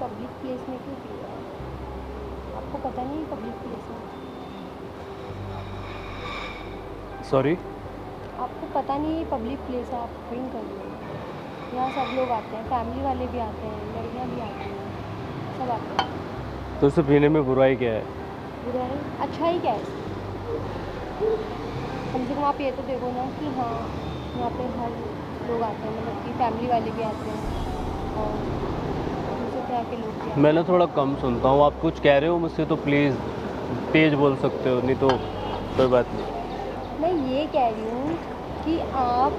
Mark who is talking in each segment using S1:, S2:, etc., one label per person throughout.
S1: Public place में क्यों P रहे हैं? आपको पता नहीं पब्लिक प्लेस में?
S2: सॉरी।
S1: आपको पता नहीं है पब्लिक प्लेस है, आप ड्रिंक कर रहे हो? यहाँ सब लोग आते हैं, फैमिली वाले भी आते हैं, लड़कियाँ भी आती हैं, सब आते हैं।
S2: तो उसे पीने में बुराई क्या है?
S1: बुरा है? अच्छा ही क्या है इसमें? कम से कम आप ये तो देखो ना कि हाँ यहाँ पे हर लोग आते हैं, मतलब कि फैमिली वाले भी आते हैं और दूसरे तरह के लोग भी आते
S2: मैं ना थोड़ा कम सुनता हूँ, आप कुछ कह रहे हो मुझसे तो प्लीज़ तेज बोल सकते हो, नहीं तो कोई बात नहीं।
S1: हैं। मैं ये कह रही हूँ कि आप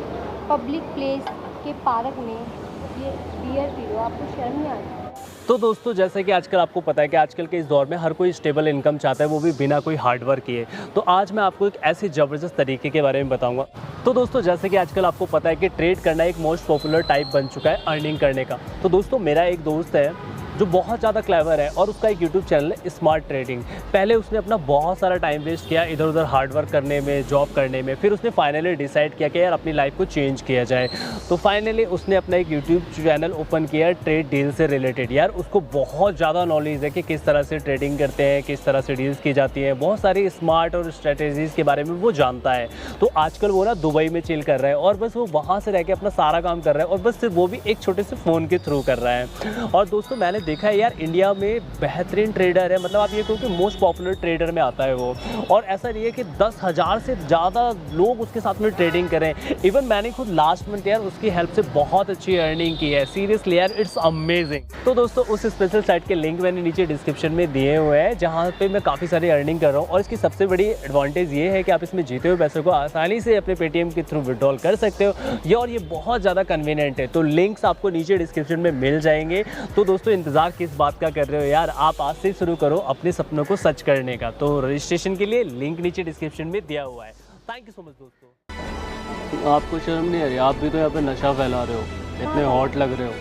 S1: पब्लिक प्लेस के पार्क में ये बियर पी रहे हो, आपको शर्म नहीं आती?
S2: तो दोस्तों, जैसे कि आजकल आपको पता है कि आजकल के इस दौर में हर कोई स्टेबल इनकम चाहता है, वो भी बिना कोई हार्ड वर्क किए। तो आज मैं आपको एक ऐसे ज़बरदस्त तरीके के बारे में बताऊंगा। तो दोस्तों, जैसे कि आजकल आपको पता है कि ट्रेड करना एक मोस्ट पॉपुलर टाइप बन चुका है अर्निंग करने का। तो दोस्तों, मेरा एक दोस्त है जो बहुत ज़्यादा क्लेवर है और उसका एक यूट्यूब चैनल है स्मार्ट ट्रेडिंग। पहले उसने अपना बहुत सारा टाइम वेस्ट किया इधर उधर हार्ड वर्क करने में, जॉब करने में, फिर उसने फाइनली डिसाइड किया कि यार अपनी लाइफ को चेंज किया जाए। तो फाइनली उसने अपना एक यूट्यूब चैनल ओपन किया ट्रेड डील से रिलेटेड। यार उसको बहुत ज़्यादा नॉलेज है कि किस तरह से ट्रेडिंग करते हैं, किस तरह से डील्स की जाती हैं, बहुत सारी स्मार्ट और स्ट्रेटेजीज़ के बारे में वो जानता है। तो आजकल वो ना दुबई में चिल कर रहा है और बस वो वहाँ से रह के अपना सारा काम कर रहा है और बस सिर्फ वो भी एक छोटे से फ़ोन के थ्रू कर रहा है। और दोस्तों, मैंने देखा है यार इंडिया में बेहतरीन ट्रेडर है, मतलब आप ये कहो कि मोस्ट पॉपुलर ट्रेडर में आता है वो। और ऐसा नहीं है कि 10,000 से ज़्यादा लोग उसके साथ में ट्रेडिंग करें। इवन मैंने खुद लास्ट मंथ यार उसकी हेल्प से बहुत अच्छी अर्निंग की है। सीरियसली यार, इट्स अमेजिंग। तो दोस्तों, उस स्पेशल साइट के लिंक मैंने नीचे डिस्क्रिप्शन में दिए हुए हैं, जहाँ पे मैं काफ़ी सारी अर्निंग कर रहा हूँ। और इसकी सबसे बड़ी एडवांटेज ये है कि आप इसमें जीते हुए पैसों को आसानी से अपने पेटीएम के थ्रू विड्रॉल कर सकते हो ये, और ये बहुत ज़्यादा कन्वीनियंट है। तो लिंक्स आपको नीचे डिस्क्रिप्शन में मिल जाएंगे। तो दोस्तों, इंतज़ार किस बात का कर रहे हो यार, आप आज से ही शुरू करो अपने सपनों को सच करने का। तो रजिस्ट्रेशन के लिए लिंक नीचे डिस्क्रिप्शन में दिया हुआ है। थैंक यू सो मच दोस्तों। आपको शर्म नहीं आ रही? आप भी तो यहाँ पे नशा फैला रहे हो, इतने हॉट लग रहे हो।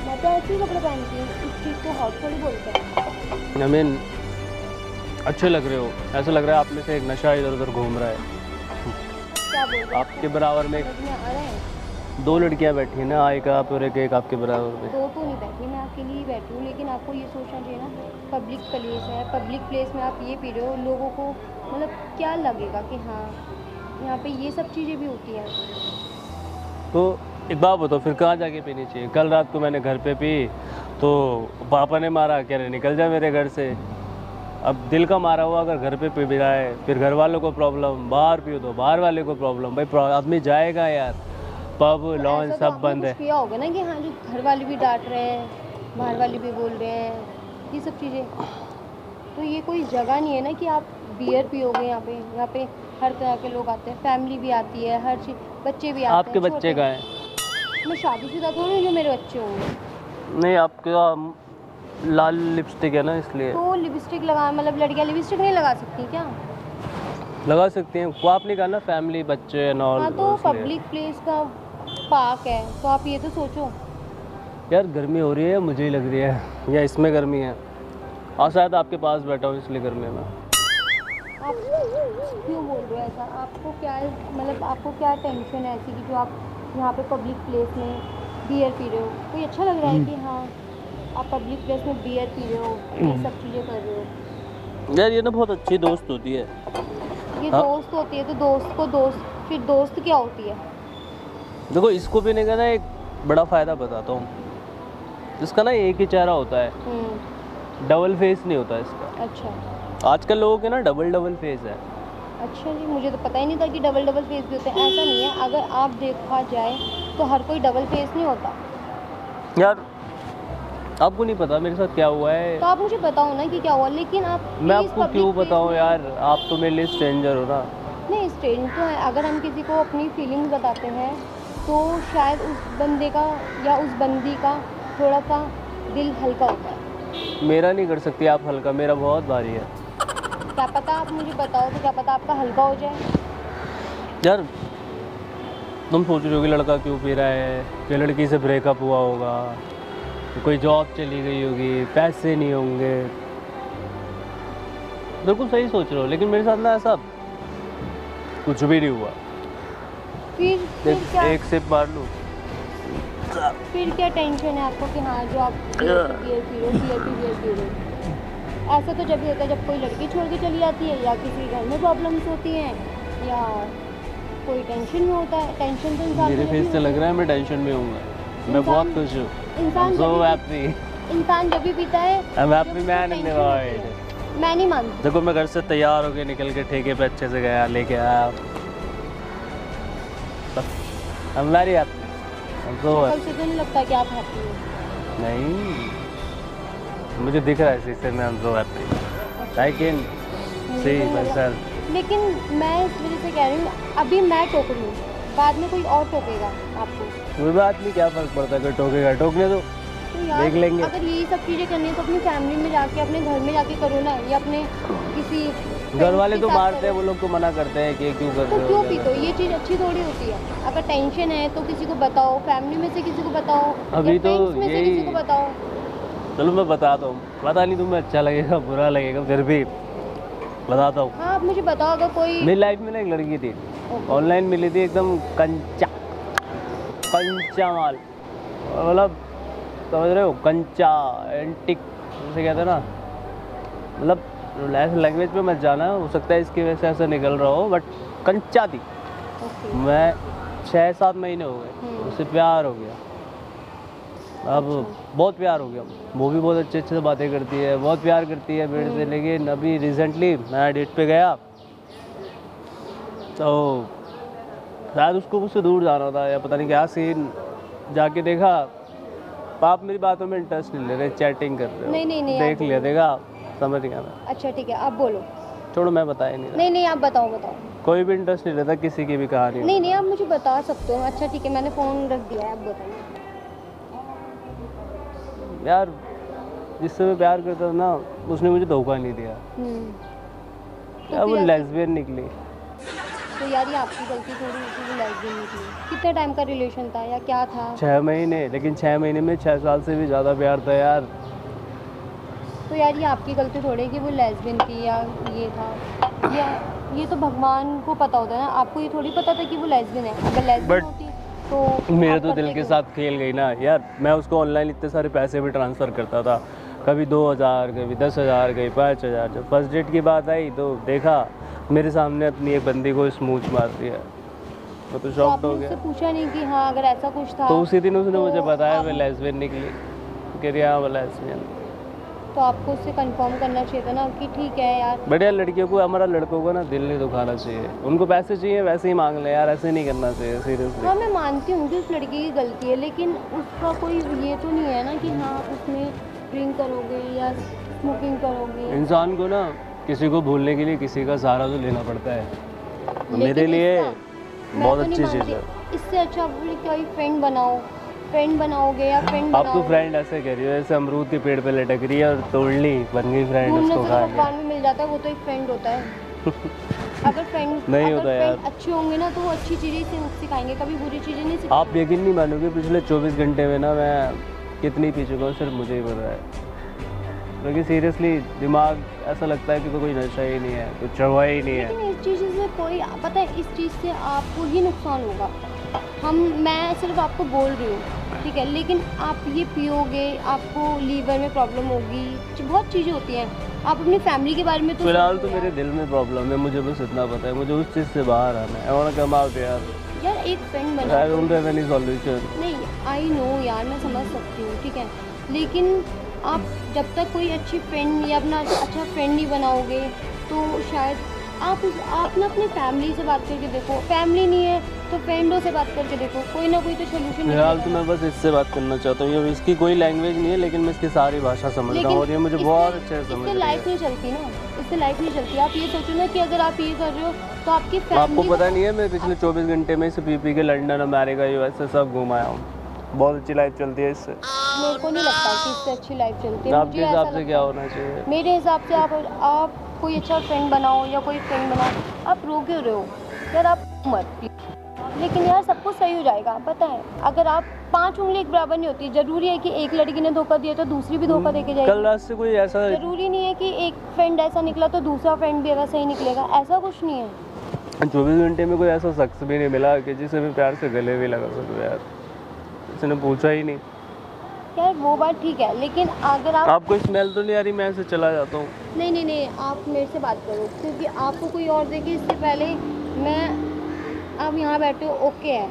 S1: मैं तो ऐसे ही कपड़े पहनती हूँ, इस चीज़ को हॉट थोड़ी बोलते हैं।
S2: आई मीन अच्छे लग रहे हो, ऐसा लग रहा है आप में से एक नशा इधर उधर घूम रहा है।
S1: क्या बोल रहे हैं?
S2: आपके बराबर में
S1: समझ में आ रहे हैं?
S2: 2 लड़कियां बैठी हैं ना, एक आप और एक आपके बराबर में।
S1: दो तो नहीं बैठी, मैं अकेली ही बैठी हूँ, लेकिन आपको ये सोचना चाहिए ना, पब्लिक प्लेस है, पब्लिक प्लेस में आप ये पी रहे हो, लोगों को मतलब क्या लगेगा कि हाँ यहाँ पे ये सब चीज़ें भी होती हैं।
S2: तो एक बात बताओ, फिर कहाँ जाके पीनी चाहिए? कल रात को मैंने घर पे पी तो पापा ने मारा, कह रहे निकल जा मेरे घर से। अब दिल का मारा हुआ अगर घर पे पी रहा है, फिर घर वालों को प्रॉब्लम, बाहर पियो तो बाहर वाले को प्रॉब्लम। भाई आदमी जाएगा यार, पब
S1: तो
S2: लॉन्च
S1: ऐसा तो
S2: सब
S1: आपने
S2: बंद
S1: कुछ
S2: है।
S1: किया होगा ना कि हाँ जो घर वाले भी डांट रहे हैं, बाहर वाले भी बोल रहे हैं, ये सब चीज़ें। तो ये कोई जगह नहीं है ना कि आप बियर पियोगे। यहाँ पे हर तरह के लोग आते हैं, फैमिली भी आती है, हर चीज़, बच्चे भी आते
S2: आपके
S1: हैं।
S2: बच्चे कहाँ हैं?
S1: मैं शादीशुदा थोड़ी हूँ जो मेरे बच्चे होंगे।
S2: नहीं, आपका लाल लिपस्टिक है ना, इसलिए।
S1: तो लिपस्टिक लगा, मतलब लड़कियाँ लिपस्टिक नहीं लगा सकती क्या?
S2: लगा सकती हैं, को आप नहीं कहा ना, फैमिली बच्चे एंड ऑल।
S1: हाँ, तो पब्लिक प्लेस का पार्क है, तो आप ये तो सोचो।
S2: यार गर्मी हो रही है, मुझे ही लग रही है, या इसमें गर्मी है? और शायद आपके पास बैठा हूँ इसलिए गर्मी है। मैं
S1: आप क्यों बोल रहे हो ऐसा? आपको क्या है, मतलब आपको क्या टेंशन है ऐसी कि जो आप यहाँ पे पब्लिक प्लेस में बियर पी रहे हो? कोई अच्छा लग रहा है कि हाँ आप पब्लिक प्लेस में बियर पी रहे हो, ये सब चीज़ें कर रहे हो?
S2: यार ये ना बहुत अच्छी दोस्त होती है।
S1: ये
S2: हाँ?
S1: दोस्त होती है तो दोस्त को दोस्त, फिर दोस्त क्या होती है?
S2: देखो, इसको पीने का ना एक बड़ा फ़ायदा बताता हूँ। इसका ना एक ही चेहरा होता है, डबल फेस नहीं होता इसका।
S1: अच्छा
S2: आजकल लोगों के ना डबल फेस है।
S1: अच्छा जी, मुझे तो पता ही नहीं था कि डबल फेस भी होते हैं। ऐसा नहीं है, अगर आप देखा जाए तो हर कोई डबल फेस नहीं होता।
S2: यार आपको नहीं पता मेरे साथ क्या हुआ है?
S1: तो आप मुझे बताओ ना कि क्या हुआ, लेकिन आप
S2: मैं
S1: please
S2: आपको
S1: public
S2: क्यों
S1: place
S2: बताऊँ
S1: में-
S2: यार, आप तो मेरे लिए स्ट्रेंजर हो ना।
S1: नहीं, स्ट्रेंज तो है। अगर हम किसी को अपनी फीलिंग्स बताते हैं तो शायद उस बंदे का या उस बंदी का थोड़ा सा दिल हल्का होता है।
S2: मेरा नहीं कर सकती आप हल्का, मेरा बहुत भारी है।
S1: क्या पता, आप मुझे बताओ तो क्या पता आपका हल्का हो जाए।
S2: यार तुम सोच रहे हो कि लड़का क्यों पी रहा है, कि लड़की से ब्रेकअप हुआ होगा, कोई जॉब चली गई होगी, पैसे नहीं होंगे। बिल्कुल सही सोच रहे हो, लेकिन मेरे साथ ना ऐसा कुछ भी नहीं हुआ।
S1: फिर क्या?
S2: एक सिप मार लूँ,
S1: फिर क्या टेंशन है आपको कि हाँ जो आप बियर पी रहे हो, बियर पी रहे हो। ऐसा तो जब भी होता है जब कोई लड़की छोड़ के चली जाती है, या किसी घर में प्रॉब्लम्स होती हैं, या कोई टेंशन में होता है। टेंशन तो इंसान
S2: मेरे फेस से लग रहा है मैं टेंशन में हूँ, मैं बहुत खुश हूँ।
S1: इंसान
S2: so happy।
S1: इंसान जब भी पीता है
S2: I'm happy man in the world।
S1: मैं नहीं मानती।
S2: देखो मैं घर से तैयार होके निकल के ठेके पे अच्छे से गया, लेके आया। I'm very happy। I'm so
S1: कल
S2: happy।
S1: से तो नहीं लगता कि आप हैप्पी हो।
S2: नहीं, मुझे दिख रहा है इसी से मैं I'm so happy। I can see myself।
S1: लेकिन मैं इस वजह से कह रही हूँ, अभी मैं टोक रही हूँ, बाद में कोई और टोकेगा आपको।
S2: कोई बात नहीं, क्या फर्क पड़ता है, कोई टोकेगा टोकने दो,
S1: तो यार
S2: देख लेंगे।
S1: अगर यही सब चीज़ें करनी है तो अपनी फैमिली में जाके, अपने घर में जाके करो ना, या अपने किसी
S2: घर वाले तो मारते हैं, वो लोग तो मना करते हैं कि क्यों कर
S1: तो
S2: रहे
S1: क्यों
S2: हो।
S1: पी तो ये चीज़ अच्छी थोड़ी होती है। अगर टेंशन है तो किसी को बताओ, फैमिली में से किसी को बताओ,
S2: अभी
S1: या
S2: तो
S1: फ्रेंड्स में से
S2: यही-
S1: किसी को बताओ।
S2: चलो मैं बताता हूँ, पता नहीं तुम्हें अच्छा लगेगा बुरा लगेगा, फिर भी बताता हूँ।
S1: हाँ आप मुझे बताओ, अगर कोई
S2: मेरी लाइफ में ना एक लड़की थी, ऑनलाइन मिली थी, एकदम कंचा माल, मतलब समझ रहे हो, कंचा एंटिक जैसे कहते हैं ना, मतलब लैंग्वेज पे मत जाना, हो सकता है इसकी वजह से ऐसा निकल रहा हो, बट कंचा थी।
S1: ओके।
S2: मैं 6-7 महीने हो गए, उससे प्यार हो गया, अब बहुत प्यार हो गया। वो भी बहुत अच्छे से बातें करती है, बहुत प्यार करती है मेरे से। लेकिन अभी रिसेंटली मैं डेट पे गया तो शायद उसको मुझसे दूर जाना था या पता नहीं क्या सीन, जाके देखा आप मेरी बातों में इंटरेस्ट नहीं ले रहे, चैटिंग कर रहे हो।
S1: नहीं,
S2: देख लिया, देखा, समझ गया मैं।
S1: अच्छा ठीक है, आप बोलो।
S2: छोड़ो, मैं बता ही नहीं रहा।
S1: नहीं आप बताओ।
S2: कोई भी इंटरेस्ट नहीं रहता किसी की भी कहानी में।
S1: नहीं आप मुझे बता सकते हो। अच्छा ठीक है, मैंने फ़ोन रख दिया है, आप बताइए।
S2: यार जिससे मैं प्यार करता था ना, उसने मुझे धोखा नहीं दिया।
S1: तो
S2: यार वो
S1: फिर
S2: लेस्बियन निकली।
S1: तो यार ये आपकी गलती थोड़ी थी, वो लेस्बियन निकली। कितने टाइम का रिलेशन था या क्या था?
S2: 6 महीने, लेकिन 6 महीने में 6 साल से भी ज़्यादा प्यार था यार।
S1: तो यार ये आपकी गलती थोड़ी है कि वो लेस्बियन थी या ये था, या ये तो भगवान को पता होता है ना, आपको ये थोड़ी पता था कि वो लेस्बियन है। अगर लेस्बियन
S2: But
S1: होती तो
S2: मेरे
S1: आप
S2: तो दिल
S1: करते
S2: के
S1: क्यों?
S2: साथ खेल गई ना यार। मैं उसको ऑनलाइन इतने सारे पैसे भी ट्रांसफ़र करता था, कभी 2000, कभी 10,000, कभी 5,000। जब फर्स्ट डेट की बात आई तो देखा मेरे सामने अपनी एक बंदी को स्मूच मार दिया, मैं तो
S1: तो
S2: शॉक्ड
S1: आपने
S2: हो
S1: उससे
S2: गया।
S1: पूछा नहीं कि हाँ अगर ऐसा कुछ था?
S2: तो उसी दिन उसने
S1: तो
S2: मुझे बताया
S1: आप-
S2: मैं लेस्बियन निकली, कह रही हाँ मैं लेस्बियन।
S1: तो आपको उससे कंफर्म करना चाहिए था ना कि ठीक है यार।
S2: बढ़िया, लड़कियों को, हमारा लड़कों को ना दिल नहीं दुखाना चाहिए। उनको पैसे चाहिए वैसे ही मांग ले यार, ऐसे नहीं करना चाहिए सीरियसली।
S1: हाँ मैं मानती हूँ कि उस लड़की की गलती है, लेकिन उसका कोई ये तो नहीं है ना कि हाँ उसमें ड्रिंक करोगे या स्मोकिंग करोगे।
S2: इंसान को ना किसी को भूलने के लिए किसी का सहारा तो लेना पड़ता है।
S1: लेकिन
S2: मेरे लिए
S1: मैं
S2: बहुत
S1: तो नहीं
S2: अच्छी चीज़
S1: मानती।
S2: है।
S1: इससे अच्छा आप अपनी कोई फ्रेंड बनाओ, फ्रेंड बनाओगे या फ्रेंड
S2: आप तो
S1: बनाओ।
S2: फ्रेंड ऐसे कह रही हो जैसे अमरूद के पेड़ पे लटक रही है और तोड़ ली, बन गई फ्रेंड,
S1: ढूंढने
S2: उसको
S1: से
S2: खा
S1: तो
S2: लिया।
S1: भगवान भी मिल जाता है, वो तो एक फ्रेंड होता है। अगर फ्रेंड
S2: नहीं
S1: अगर
S2: होता
S1: फ्रेंड
S2: यार।
S1: अच्छे होंगे ना तो वो अच्छी चीज़ें सिखाएंगे, कभी बुरी चीज़ें नहीं
S2: आप
S1: सिखाएंगे।
S2: यकीन नहीं मानोगे, पिछले 24 घंटे में ना मैं कितनी पी चुका हूँ सिर्फ मुझे ही पता है। क्योंकि सीरियसली दिमाग ऐसा लगता है कि कोई नशा ही नहीं है, कुछ चढ़वा ही नहीं है।
S1: लेकिन इस चीज़ से कोई, पता है इस चीज़ से आपको ही नुकसान होगा। मैं सिर्फ आपको बोल रही हूँ, ठीक है, लेकिन आप ये पियोगे, आपको लीवर में प्रॉब्लम होगी, बहुत चीज़ें होती हैं। आप अपनी फैमिली के बारे में तो
S2: फिलहाल
S1: सोचो
S2: तो मेरे
S1: यार।
S2: दिल में प्रॉब्लम है, मुझे बस इतना पता है, मुझे उस चीज़ से बाहर आना है। I want to come out यार।
S1: यार एक फ्रेंड
S2: आई
S1: बना।
S2: Don't have any solution.
S1: नहीं आई नो यार, मैं समझ सकती हूँ, ठीक है, लेकिन आप जब तक कोई अच्छी फ्रेंड या अपना अच्छा फ्रेंड नहीं बनाओगे तो शायद आप ना अपनी फैमिली से बात करके देखो। फैमिली नहीं है तो फ्रेंडों से बात करके देखो, कोई ना कोई तो सोल्यूशन
S2: फिलहाल तो मैं बस इससे बात करना चाहता हूँ। ये इसकी कोई लैंग्वेज नहीं है, लेकिन मैं इसकी सारी भाषा समझता हूँ और ये मुझे बहुत अच्छे से समझ
S1: इससे
S2: रही
S1: लाइफ
S2: है।
S1: नहीं चलती ना, इससे लाइफ नहीं चलती। आप ये सोचो ना कि अगर आप ये कर रहे हो तो आपकी
S2: आपको
S1: फैमिली
S2: पता नहीं है, मैं पिछले 24 घंटे में इसे पी के लंदन, अमेरिका, यूएसए सब घूम आया हूँ। बहुत अच्छी लाइफ चलती है इससे।
S1: मेरे को नहीं लगता कि इससे अच्छी लाइफ चलती है।
S2: आपके
S1: मुझे
S2: हिसाब
S1: ऐसा
S2: से
S1: लगता
S2: क्या
S1: है।
S2: होना चाहिए?
S1: मेरे हिसाब से आप कोई अच्छा फ्रेंड बनाओ या कोई फ्रेंड बनाओ। आप रो क्यों रहे हो यार? आप मत, लेकिन यार सब कुछ सही हो जाएगा। पता है अगर आप 5 उंगली एक बराबर नहीं होती। जरूरी है कि एक लड़की ने धोखा दिया तो दूसरी भी धोखा देके
S2: कल
S1: जाएगी।
S2: रात से कोई ऐसा
S1: जरूरी नहीं है कि एक फ्रेंड ऐसा निकला तो दूसरा फ्रेंड भी वैसा ही निकलेगा, ऐसा कुछ नहीं है।
S2: 24 घंटे में कोई ऐसा शख्स भी नहीं मिला कि जिसे मैं प्यार से गले भी लगा सकूँ यार। किसी ने पूछा ही नहीं।
S1: यार वो बात ठीक है, लेकिन अगर आप
S2: आपको स्मेल तो नहीं आ रही? मैं ऐसे चला जाता हूँ।
S1: नहीं नहीं नहीं, आप मेरे से बात करो, क्योंकि आपको कोई और देखे इससे पहले मैं, आप यहाँ बैठे हो ओके है,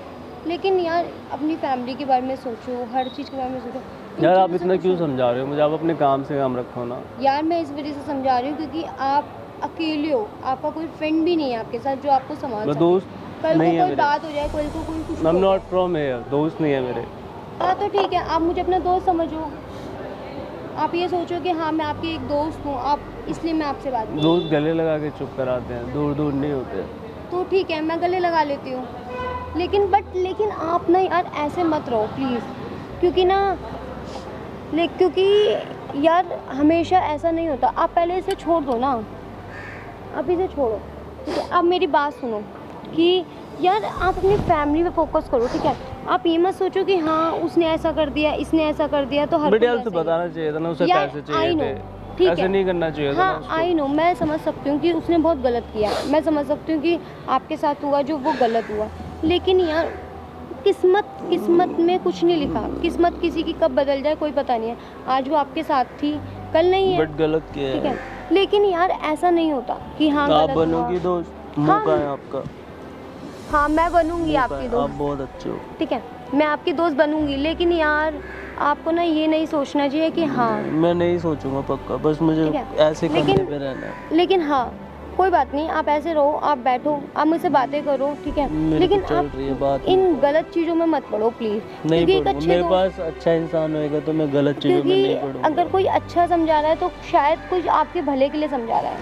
S1: लेकिन यार अपनी फैमिली के बारे में सोचो, हर चीज़ के बारे में सोचो।
S2: यार आप इतना क्यों समझा रहे हो मुझे? आप अपने काम से काम रखो ना।
S1: यार मैं इस वजह से समझा रही हूँ क्योंकि आप अकेले हो, आपका कोई फ्रेंड भी नहीं है आपके साथ जो आपको संभाल
S2: मैं
S1: सके।
S2: दोस्त
S1: कल
S2: नहीं
S1: को
S2: है
S1: कोई
S2: मेरे।
S1: बात हो जाए, कल को कोई कुछ
S2: आई एम
S1: हो
S2: नॉट
S1: जाए।
S2: फ्रॉम हियर, दोस्त नहीं है मेरे।
S1: हाँ तो ठीक है, आप मुझे अपना दोस्त समझो, आप ये सोचो कि हाँ मैं आपकी एक दोस्त हूँ, आप इसलिए मैं आपसे बात कर रही हूँ।
S2: दोस्त गले लगा के चुप कराते हैं, दूर दूर नहीं होते।
S1: तो ठीक है, मैं गले लगा लेती हूँ, लेकिन आप ना यार ऐसे मत रहो प्लीज़, क्योंकि ना क्योंकि यार हमेशा ऐसा नहीं होता। आप पहले इसे छोड़ दो ना, आप इसे छोड़ो, ठीक है? आप मेरी बात सुनो कि यार आप अपनी फैमिली पे फोकस करो, ठीक है? आप ये मत सोचो कि हाँ उसने ऐसा कर दिया, इसने ऐसा कर दिया तो हर कोई
S2: बेटा
S1: ऐसा
S2: तो
S1: ही है।
S2: बताना चाहिए था ना, उसे
S1: यार,
S2: पैसे
S1: I
S2: चाहिए
S1: know,
S2: थे।
S1: ठीक
S2: ऐसे
S1: है।
S2: नहीं करना चाहिए था ना
S1: हाँ
S2: उसको।
S1: आई नो, मैं समझ सकती हूँ कि उसने बहुत गलत किया, मैं समझ सकती हूँ कि आपके साथ हुआ जो वो गलत हुआ, लेकिन यार किस्मत में कुछ नहीं लिखा। किस्मत किसी की कब बदल जाए कोई पता नहीं है। आज वो आपके साथ थी, कल नहीं है,
S2: बट गलत किया
S1: ठीक
S2: है।
S1: है? लेकिन यार ऐसा नहीं होता कि हाँ
S2: आप
S1: गलत हुआ।
S2: बनोगी दोस्त,
S1: हाँ।
S2: मौका है आपका।
S1: हाँ मैं बनूंगी
S2: मौका
S1: आपकी
S2: है, आप
S1: दोस्त,
S2: बहुत अच्छे हो।
S1: ठीक है? मैं आपकी दोस्त बनूंगी, लेकिन यार आपको ना ये नहीं सोचना चाहिए कि हाँ,
S2: मैं नहीं सोचूंगा पक्का, बस मुझे
S1: ठीक है,
S2: ऐसे करने पे रहना है।
S1: लेकिन हाँ कोई बात नहीं, आप ऐसे रहो, आप बैठो, आप मुझसे बातें करो, ठीक है?
S2: मेरे
S1: लेकिन
S2: को चल
S1: आप
S2: रही है बात।
S1: इन गलत चीज़ों में मत पड़ो प्लीज़,
S2: नहीं
S1: क्योंकि एक
S2: पढ़ूंगा,
S1: अच्छे
S2: मेरे
S1: दोस्त,
S2: पास अच्छा इंसान होएगा तो मैं गलत चीज़ों में नहीं
S1: क्योंकि
S2: पढ़ूंगा।
S1: अगर कोई अच्छा समझा रहा है तो शायद कुछ आपके भले के लिए समझा रहा है,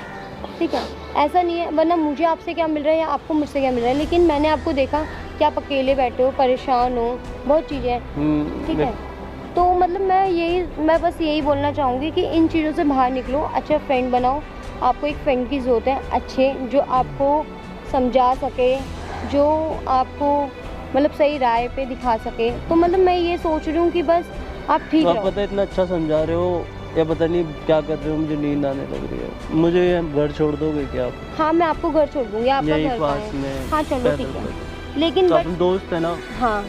S1: ठीक है? ऐसा नहीं है, वरना मुझे आपसे क्या मिल रहा है या आपको मुझसे क्या मिल रहा है, लेकिन मैंने आपको देखा कि आप अकेले बैठे हो, परेशान हो, बहुत चीज़ें हैं, ठीक है? तो मतलब मैं बस यही बोलना चाहूँगी कि इन चीज़ों से बाहर निकलो, अच्छा फ्रेंड बनाओ। आपको एक फ्रेंड की ज़रूरत है, अच्छे, जो आपको समझा सके, जो आपको मतलब सही राय पे दिखा सके। तो मतलब मैं ये सोच रही हूँ कि बस आप ठीक
S2: आप
S1: रहो।
S2: पता है इतना अच्छा समझा रहे हो या पता नहीं क्या कर रहे हो, मुझे नींद आने लग रही है। मुझे ये घर छोड़ दोगे क्या आप?
S1: हाँ मैं आपको घर छोड़ दूँगी, आपका
S2: यही
S1: घर कहाँ
S2: पास
S1: है?
S2: में
S1: हाँ चलो
S2: पैदल
S1: ठीक है,
S2: पैदल।
S1: लेकिन
S2: तो
S1: बट
S2: अपन दोस्त है ना।
S1: हाँ,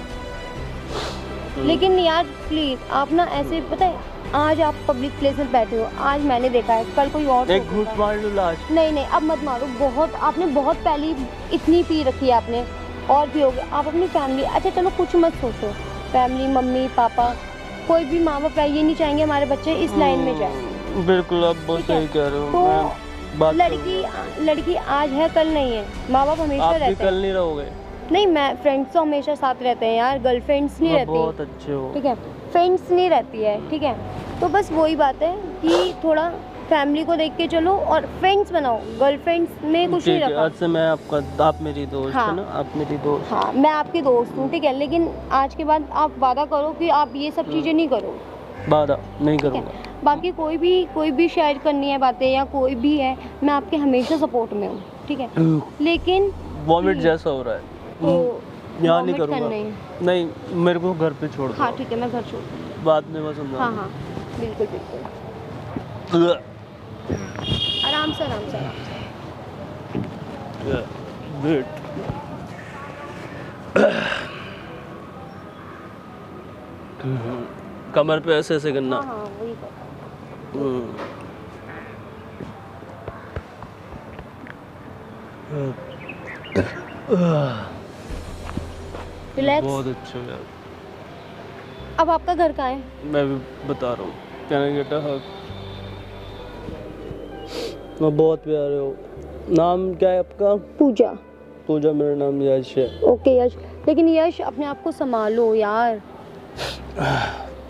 S1: लेकिन यार प्लीज़ आप ना ऐसे, पता है आज आप पब्लिक प्लेस में बैठे हो, आज मैंने देखा है, कल कोई और
S2: एक
S1: सोचेगा।
S2: घूंट मार लो लास्ट।
S1: नहीं नहीं अब मत मारो, बहुत आपने बहुत पहली इतनी पी रखी है आपने, और भी हो गया। आप अपनी फैमिली, अच्छा चलो कुछ मत सोचो, फैमिली मम्मी पापा, कोई भी माँ बाप ये नहीं चाहेंगे हमारे बच्चे इस लाइन में जाए,
S2: बिल्कुल आप बहुत
S1: ठीक है?
S2: सही कह रहे हो।
S1: तो
S2: मैं बात
S1: लड़की आज है कल नहीं है, माँ बाप हमेशा
S2: आप भी
S1: रहते
S2: कल
S1: हैं।
S2: नहीं रहोगे।
S1: नहीं मैं फ्रेंड्स तो हमेशा साथ रहते हैं यार, गर्लफ्रेंड्स नहीं
S2: आप बहुत
S1: रहती,
S2: अच्छे हो।
S1: ठीक है? फ्रेंड्स नहीं रहती है, ठीक है? तो बस वही बात है कि थोड़ा फैमिली को देख के चलो और फ्रेंड्स बनाओ, गर्लफ्रेंड्स में कुछ नहीं
S2: ठीक है,
S1: रखा।
S2: आज से मैं आपका, आप मेरी दोस्त
S1: हाँ।
S2: है ना, आप मेरी दोस्त।
S1: हाँ मैं आपकी दोस्त हूँ, ठीक है? लेकिन आज के बाद आप वादा करो कि आप ये सब चीज़ें नहीं करो,
S2: वादा नहीं
S1: ठीक
S2: करूँगा।
S1: है? बाकी कोई भी शेयर करनी है बातें या कोई भी है, मैं आपके हमेशा सपोर्ट में हूँ, ठीक है? लेकिन
S2: वॉमिट
S1: please,
S2: जैसा हो रहा है।
S1: तो
S2: यहाँ नहीं
S1: vomit करना
S2: करूँगा।
S1: है।
S2: नहीं, मेरे को घर पे छोड़ दो।
S1: हाँ ठीक है, मैं घर छोड़,
S2: बाद में मैं समझाऊंगा।
S1: हाँ हाँ बिल्कुल बिल्कुल, आराम से आराम से आराम से।
S2: वेट। कमर पे ऐसे ऐसे करना।
S1: हाँ हाँ वही कर। रिलैक्स।
S2: बहुत अच्छे हो यार।
S1: अब आपका घर कहाँ है?
S2: मैं भी बता रहा हूँ, कैन आई गेट अ हग? मैं बहुत प्यारे हो। नाम क्या है आपका?
S1: पूजा।
S2: पूजा, मेरा नाम यश है।
S1: ओके यश, लेकिन यश अपने आप को संभालो यार।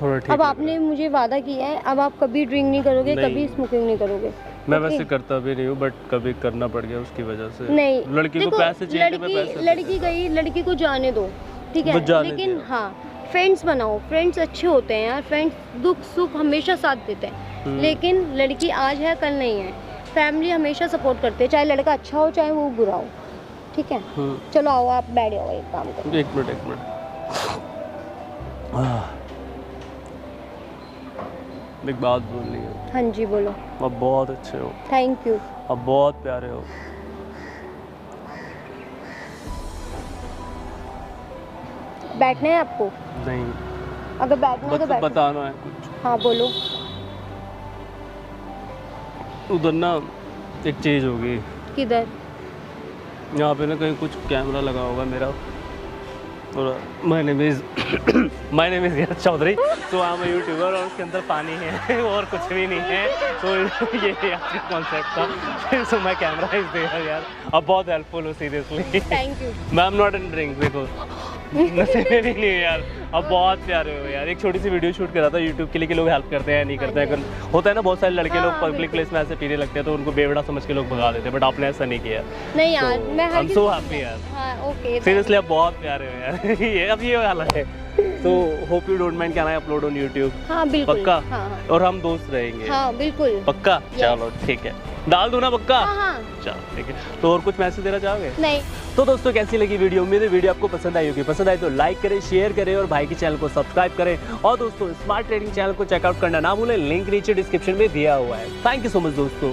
S2: थोड़ा ठीक
S1: अब
S2: लग
S1: आपने मुझे वादा किया है, अब आप कभी ड्रिंक नहीं करोगे,
S2: नहीं।
S1: कभी स्मोकिंग नहीं करोगे।
S2: मैं
S1: ओके?
S2: वैसे करता भी नहीं हूँ, बट कभी करना पड़ गया उसकी वजह से।
S1: नहीं
S2: लड़की को
S1: देखो,
S2: पैसे चाहिए थे, मैं पैसे
S1: लड़की गई, लड़की को जाने दो, ठीक
S2: वो
S1: है?
S2: जाने
S1: लेकिन
S2: दिया।
S1: हाँ फ्रेंड्स बनाओ, फ्रेंड्स अच्छे होते हैं यार, फ्रेंड्स दुख सुख हमेशा साथ देते हैं। लेकिन लड़की आज है कल नहीं है, फैमिली हमेशा सपोर्ट करते हैं, चाहे लड़का अच्छा हो चाहे वो बुरा हो, ठीक है? चलो आओ आप बैठ जाओ, एक काम करो।
S2: एक मिनट। एक बात बोलनी है।
S1: हाँ जी बोलो।
S2: आप बहुत अच्छे हो,
S1: थैंक यू।
S2: आप बहुत प्यारे हो।
S1: बैठना है आपको?
S2: नहीं,
S1: अगर बैठना है तो बैठो।
S2: बताना है कुछ।
S1: हाँ बोलो।
S2: उधर ना एक चीज़ होगी,
S1: किधर?
S2: यहाँ पे ना कहीं कुछ कैमरा लगा होगा मेरा, और माय नेम इज़ यश चौधरी, तो आई एम यूट्यूबर और उसके अंदर पानी है और कुछ भी नहीं है, तो ये आपका कॉन्सेप्ट था। So my camera is there यार, अब बहुत हेल्पफुल हो seriously.
S1: Thank you.
S2: Ma'am not in drink, देखो नशे में भी नहीं है यार, अब बहुत प्यारे हो यार। एक छोटी सी वीडियो शूट करा था यूट्यूब के लिए कि लोग हेल्प करते हैं नहीं करते हैं, अगर होता है ना बहुत सारे लड़के लोग पब्लिक प्लेस में ऐसे पीने लगते हैं तो उनको बेवड़ा समझ के लोग भगा देते हैं, बट आपने ऐसा नहीं किया।
S1: नहीं यार, मैं
S2: आई एम सो हैप्पी यार।
S1: हाँ ओके,
S2: सीरियसली आप बहुत प्यारे हो यार। ये अब ये वाला है, तो hope you don't mind, can I upload on YouTube?
S1: हाँ बिल्कुल।
S2: पक्का?
S1: हाँ
S2: और हम दोस्त रहेंगे?
S1: हाँ बिल्कुल
S2: पक्का? चलो ठीक है, डाल दूँ ना पक्का?
S1: हाँ।
S2: चलो ठीक है, तो और कुछ मैसेज देना चाहोगे?
S1: नहीं।
S2: तो दोस्तों कैसी लगी वीडियो? उम्मीद है वीडियो आपको पसंद आई होगी। पसंद आई तो लाइक करें, शेयर करें और भाई के चैनल को सब्सक्राइब करें। और दोस्तों स्मार्ट ट्रेडिंग चैनल को चेकआउट करना ना भूलें, लिंक नीचे डिस्क्रिप्शन में दिया हुआ है। थैंक यू सो मच दोस्तों।